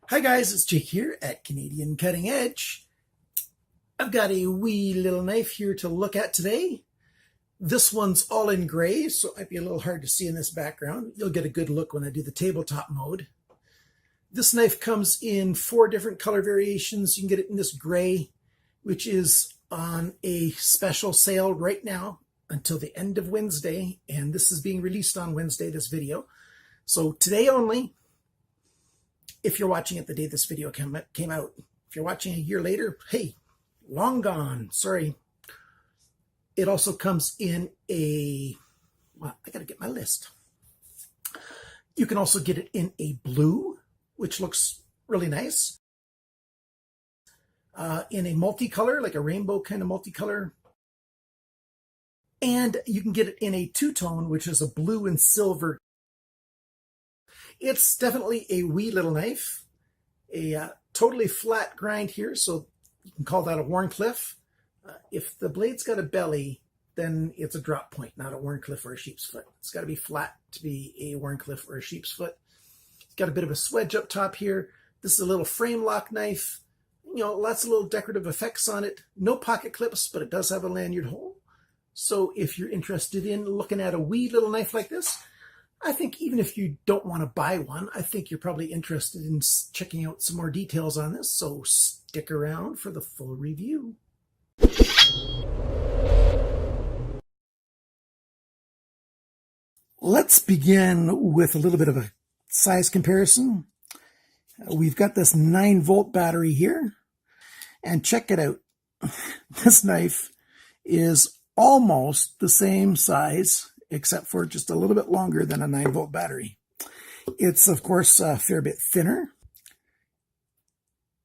Hi guys, it's Jake here at Canadian Cutting Edge. I've got a wee little knife here to look at today. This one's all in gray, so it might be a little hard to see in this background. You'll get a good look when I do the tabletop mode. This knife comes in 4 different color variations. You can get it in this gray, which is on a special sale right now until the end of Wednesday, and this is being released on Wednesday, this video. So today only. If you're watching it the day this video came out. If you're watching a year later, hey, long gone, sorry. It also comes in well, I gotta get my list. You can also get it in a blue, which looks really nice. In a multicolor, like a rainbow kind of multicolor. And you can get it in a two-tone, which is a blue and silver. It's definitely a wee little knife, a totally flat grind here, so you can call that a Wharncliffe. If the blade's got a belly, then it's a drop point, not a Wharncliffe or a sheep's foot. It's got to be flat to be a Wharncliffe or a sheep's foot. It's got a bit of a swedge up top here. This is a little frame lock knife. You know, lots of little decorative effects on it. No pocket clips, but it does have a lanyard hole. So if you're interested in looking at a wee little knife like this, I think even if you don't want to buy one, I think you're probably interested in checking out some more details on this, so stick around for the full review. Let's begin with a little bit of a size comparison. We've got this 9-volt battery here, and check it out. This knife is almost the same size, except for just a little bit longer than a 9-volt battery. It's, of course, a fair bit thinner,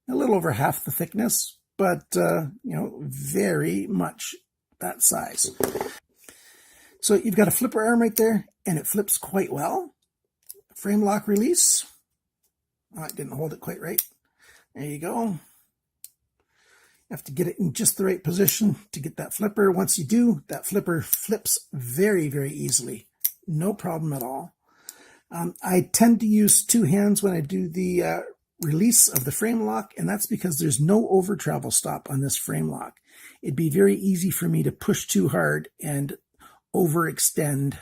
a little over half the thickness, but, very much that size. So you've got a flipper arm right there, and it flips quite well. Frame lock release. Oh, I didn't hold it quite right. There you go. You have to get it in just the right position to get that flipper. Once you do, that flipper flips very, very easily. No problem at all. I tend to use 2 hands when I do the release of the frame lock, and that's because there's no over travel stop on this frame lock. It'd be very easy for me to push too hard and overextend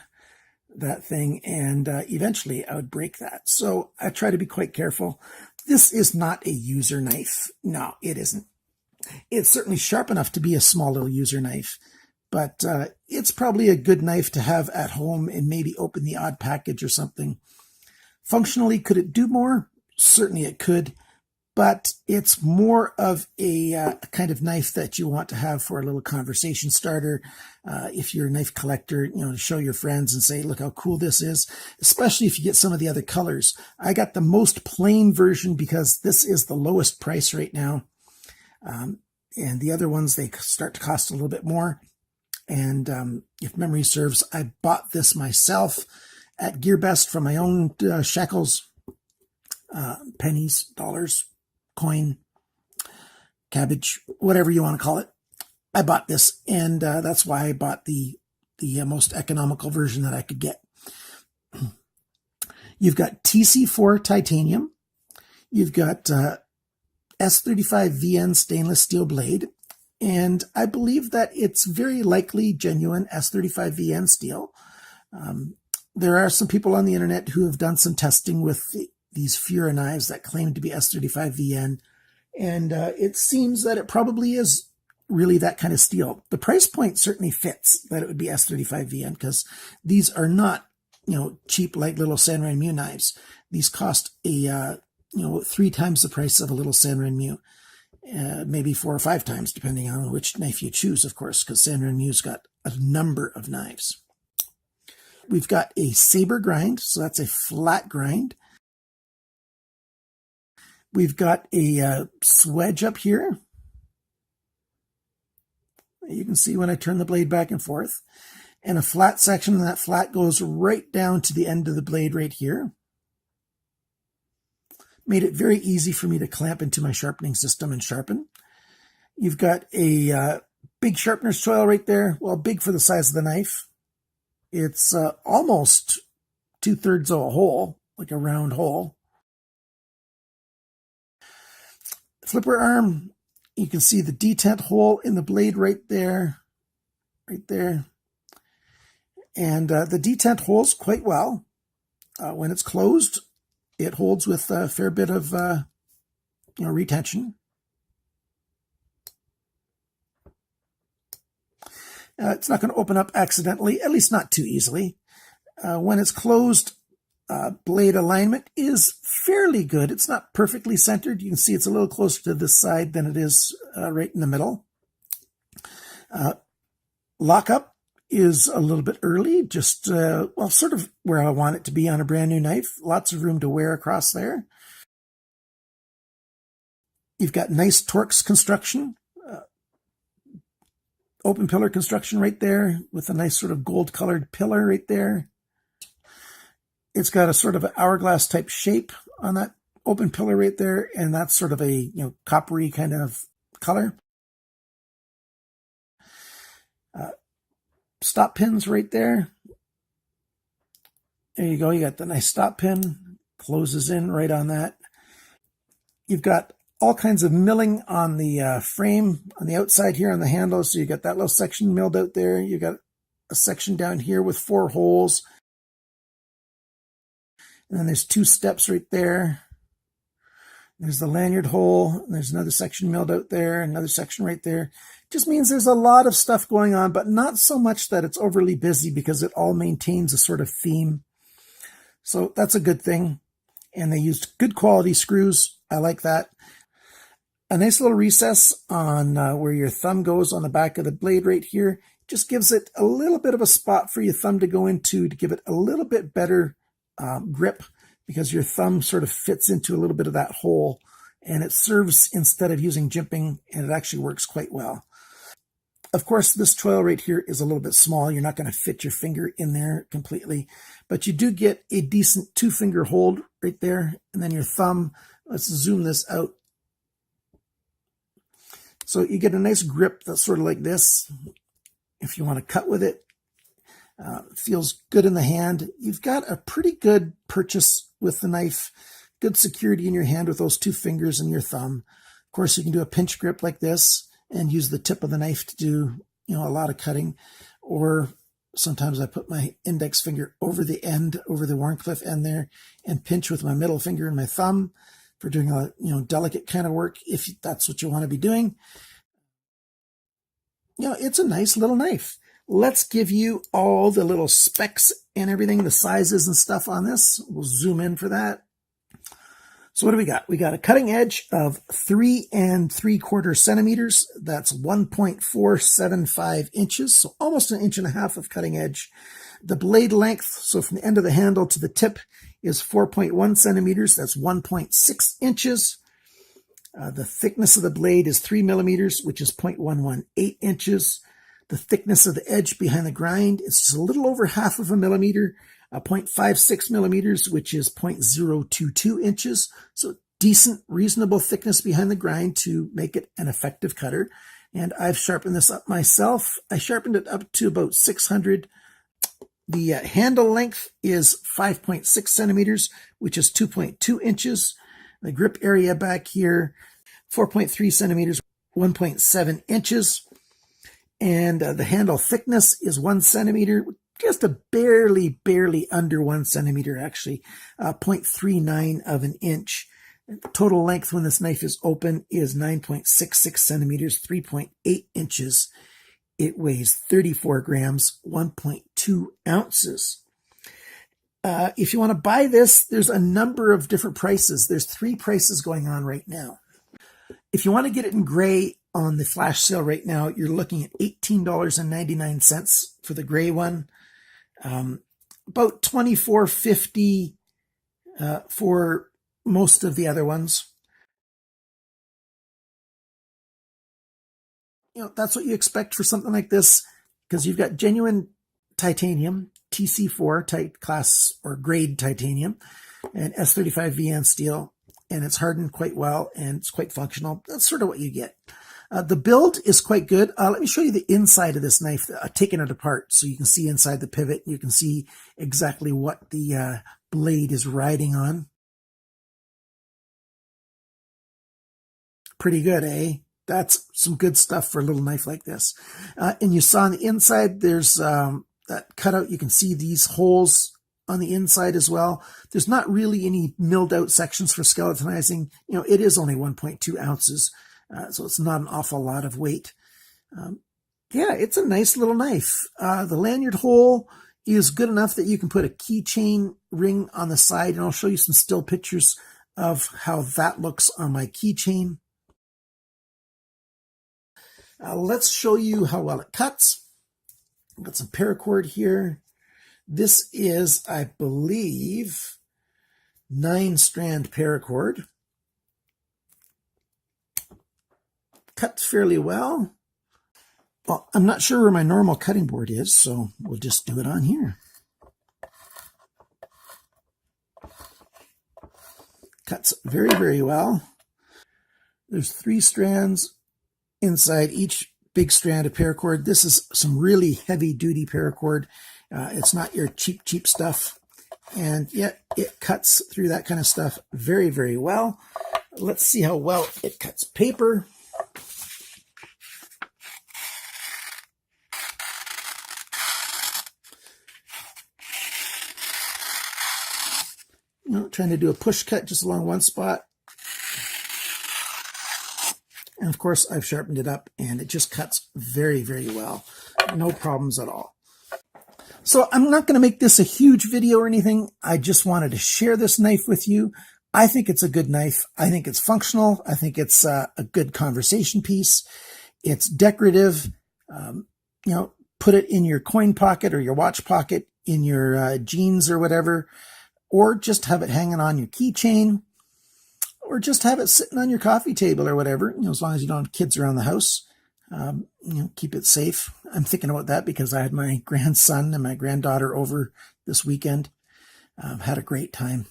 that thing, and eventually I would break that. So I try to be quite careful. This is not a user knife. No, it isn't. It's certainly sharp enough to be a small little user knife, but it's probably a good knife to have at home and maybe open the odd package or something. Functionally, could it do more? Certainly it could, but it's more of a kind of knife that you want to have for a little conversation starter. If you're a knife collector, to show your friends and say, look how cool this is, especially if you get some of the other colors. I got the most plain version because this is the lowest price right now. And the other ones, they start to cost a little bit more. And if memory serves, I bought this myself at GearBest from my own shekels, pennies, dollars, coin, cabbage, whatever you want to call it. I bought this, and that's why I bought the most economical version that I could get. You've got TC4 titanium. You've got S35 VN stainless steel blade, and I believe that it's very likely genuine S35 VN steel. There are some people on the internet who have done some testing with these Fura knives that claim to be S35 VN, and it seems that it probably is really that kind of steel. The price point certainly fits that it would be S35 VN, because these are not, cheap like little San Renmu knives. These cost a 3 times the price of a little San Renmu, maybe 4 or 5 times, depending on which knife you choose, of course, because San Renmu's got a number of knives. We've got a saber grind, so that's a flat grind. We've got a swedge up here. You can see when I turn the blade back and forth, and a flat section, and that flat goes right down to the end of the blade right here. Made it very easy for me to clamp into my sharpening system and sharpen. You've got a big sharpener's choil right there. Well, big for the size of the knife. It's almost 2/3 of a hole, like a round hole. Flipper arm, you can see the detent hole in the blade right there. And the detent holds quite well. When it's closed, it holds with a fair bit of retention. It's not going to open up accidentally, at least not too easily. When it's closed, blade alignment is fairly good. It's not perfectly centered. You can see it's a little closer to this side than it is right in the middle. Lockup is a little bit early, just, sort of where I want it to be on a brand new knife. Lots of room to wear across there. You've got nice Torx construction, open pillar construction right there with a nice sort of gold colored pillar right there. It's got a sort of an hourglass type shape on that open pillar right there, and that's sort of a coppery kind of color. Stop pins right there. There you go. You got the nice stop pin, closes in right on that. You've got all kinds of milling on the frame on the outside here on the handle. So you got that little section milled out there. You got a section down here with 4 holes. And then there's 2 steps right there. There's the lanyard hole. And there's another section milled out there, another section right there. Just means there's a lot of stuff going on, but not so much that it's overly busy because it all maintains a sort of theme. So that's a good thing. And they used good quality screws. I like that. A nice little recess on where your thumb goes on the back of the blade right here. Just gives it a little bit of a spot for your thumb to go into to give it a little bit better grip, because your thumb sort of fits into a little bit of that hole, and it serves instead of using jimping, and it actually works quite well. Of course, this choil right here is a little bit small. You're not going to fit your finger in there completely, but you do get a decent 2-finger hold right there, and then your thumb, let's zoom this out. So you get a nice grip that's sort of like this. If you want to cut with it, feels good in the hand. You've got a pretty good purchase with the knife, good security in your hand with those 2 fingers and your thumb. Of course, you can do a pinch grip like this and use the tip of the knife to do, a lot of cutting. Or sometimes I put my index finger over the end, over the Wharncliffe end there, and pinch with my middle finger and my thumb for doing a, delicate kind of work, if that's what you want to be doing. It's a nice little knife. Let's give you all the little specs and everything, the sizes and stuff on this. We'll zoom in for that. So what do we got? We got a cutting edge of 3 3/4 centimeters. That's 1.475 inches. So almost 1.5 inches of cutting edge. The blade length, so from the end of the handle to the tip, is 4.1 centimeters. That's 1.6 inches. The thickness of the blade is 3 millimeters, which is 0.118 inches. The thickness of the edge behind the grind is just a little over 0.5 millimeter, 0.56 millimeters, which is 0.022 inches. So decent, reasonable thickness behind the grind to make it an effective cutter. And I've sharpened this up myself. I sharpened it up to about 600. The handle length is 5.6 centimeters, which is 2.2 inches. The grip area back here, 4.3 centimeters, 1.7 inches. And the handle thickness is 1 centimeter, just a barely under 1 centimeter, actually, 0.39 of an inch. Total length when this knife is open is 9.66 centimeters, 3.8 inches. It weighs 34 grams, 1.2 ounces. If you want to buy this, there's a number of different prices. There's 3 prices going on right now. If you want to get it in gray on the flash sale right now, you're looking at $18.99 for the gray one. About $24.50 for most of the other ones. That's what you expect for something like this, because you've got genuine titanium, TC4 type class or grade titanium, and S35 VN steel, and it's hardened quite well and it's quite functional. That's sort of what you get. The build is quite good. Let me show you the inside of this knife, taking it apart so you can see inside the pivot. You can see exactly what the blade is riding on. Pretty good, eh? That's some good stuff for a little knife like this. And you saw on the inside, there's that cutout. You can see these holes on the inside as well. There's not really any milled out sections for skeletonizing. You know, it is only 1.2 ounces, so it's not an awful lot of weight. Yeah, it's a nice little knife. The lanyard hole is good enough that you can put a keychain ring on the side, and I'll show you some still pictures of how that looks on my keychain. Let's show you how well it cuts. I've got some paracord here. This is, I believe, 9-strand paracord. Cuts fairly well. Well, I'm not sure where my normal cutting board is, so we'll just do it on here. Cuts very, very well. There's 3 strands inside each big strand of paracord. This is some really heavy-duty paracord. It's not your cheap stuff. And yet it cuts through that kind of stuff very, very well. Let's see how well it cuts paper. You know, trying to do a push cut just along one spot. And of course, I've sharpened it up and it just cuts very, very well. No problems at all. So I'm not going to make this a huge video or anything. I just wanted to share this knife with you. I think it's a good knife. I think it's functional. I think it's a good conversation piece. It's decorative. You know, put it in your coin pocket or your watch pocket, in your jeans or whatever, or just have it hanging on your keychain, or just have it sitting on your coffee table or whatever, you know, as long as you don't have kids around the house. You know, keep it safe. I'm thinking about that because I had my grandson and my granddaughter over this weekend. Had a great time.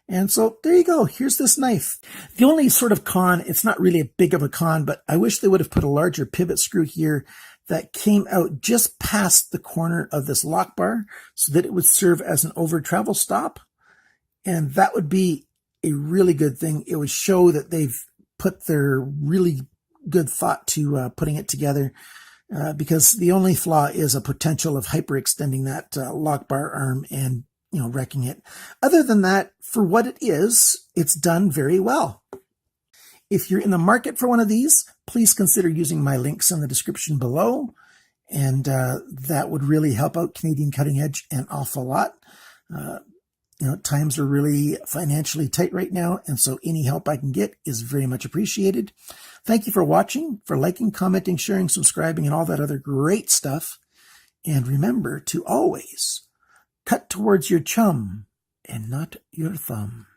And so there you go. Here's this knife. The only sort of con, it's not really a big of a con, but I wish they would have put a larger pivot screw here that came out just past the corner of this lock bar so that it would serve as an over travel stop. And that would be a really good thing. It would show that they've put their really good thought to putting it together, because the only flaw is a potential of hyperextending that lock bar arm and, you know, wrecking it. Other than that, for what it is, it's done very well. If you're in the market for one of these, please consider using my links in the description below, and that would really help out Canadian Cutting Edge an awful lot. You know, times are really financially tight right now, and so any help I can get is very much appreciated. Thank you for watching, for liking, commenting, sharing, subscribing, and all that other great stuff. And remember to always cut towards your chum and not your thumb.